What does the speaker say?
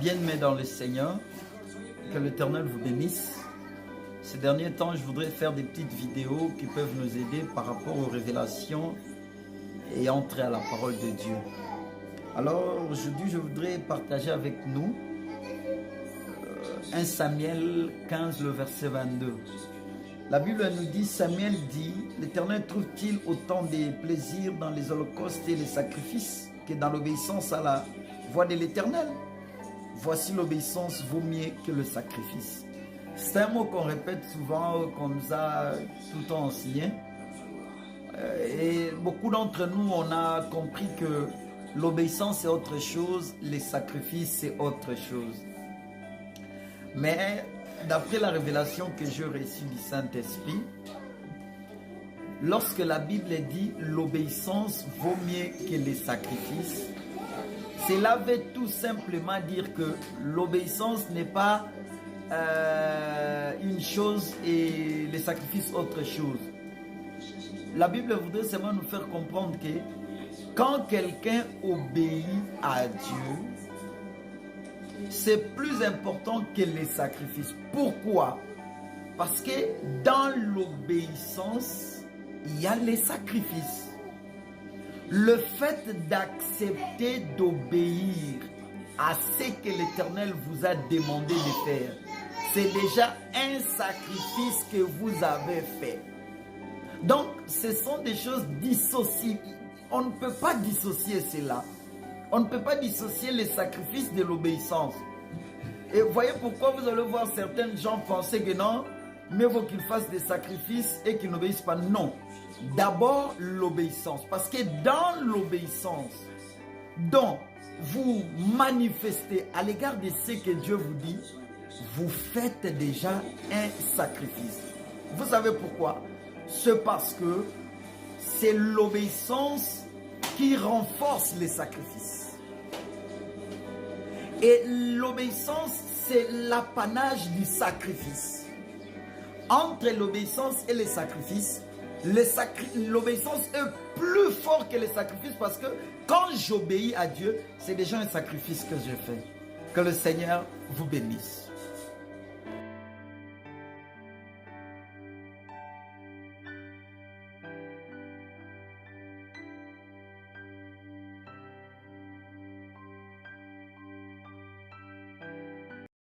Bien-aimés dans le Seigneur, que l'Éternel vous bénisse. Ces derniers temps, je voudrais faire des petites vidéos qui peuvent nous aider par rapport aux révélations et entrer à la parole de Dieu. Alors aujourd'hui, je voudrais partager avec nous 1 Samuel 15, le verset 22. La Bible nous dit, Samuel dit, l'Éternel trouve-t-il autant de plaisir dans les holocaustes et les sacrifices que dans l'obéissance à la voix de l'Éternel? Voici l'obéissance vaut mieux que le sacrifice. C'est un mot qu'on répète souvent, qu'on nous a tout le temps enseigné. Et beaucoup d'entre nous, on a compris que l'obéissance c'est autre chose, les sacrifices c'est autre chose. Mais d'après la révélation que j'ai reçue du Saint-Esprit, lorsque la Bible dit l'obéissance vaut mieux que les sacrifices, cela veut tout simplement dire que l'obéissance n'est pas une chose et les sacrifices autre chose. La Bible voudrait seulement nous faire comprendre que quand quelqu'un obéit à Dieu, c'est plus important que les sacrifices. Pourquoi? Parce que dans l'obéissance, il y a les sacrifices. Le fait d'accepter d'obéir à ce que l'Éternel vous a demandé de faire, c'est déjà un sacrifice que vous avez fait. Donc, ce sont des choses dissociées. On ne peut pas dissocier cela. On ne peut pas dissocier les sacrifices de l'obéissance. Et voyez pourquoi vous allez voir certains gens penser que non, mieux vaut qu'ils fassent des sacrifices et qu'ils n'obéissent pas. Non. D'abord, l'obéissance. Parce que dans l'obéissance, dont vous manifestez à l'égard de ce que Dieu vous dit, vous faites déjà un sacrifice. Vous savez pourquoi? C'est parce que c'est l'obéissance qui renforce les sacrifices. Et l'obéissance, c'est l'apanage du sacrifice. Entre l'obéissance et les sacrifices, l'obéissance est plus fort que les sacrifices parce que quand j'obéis à Dieu, c'est déjà un sacrifice que je fais. Que le Seigneur vous bénisse.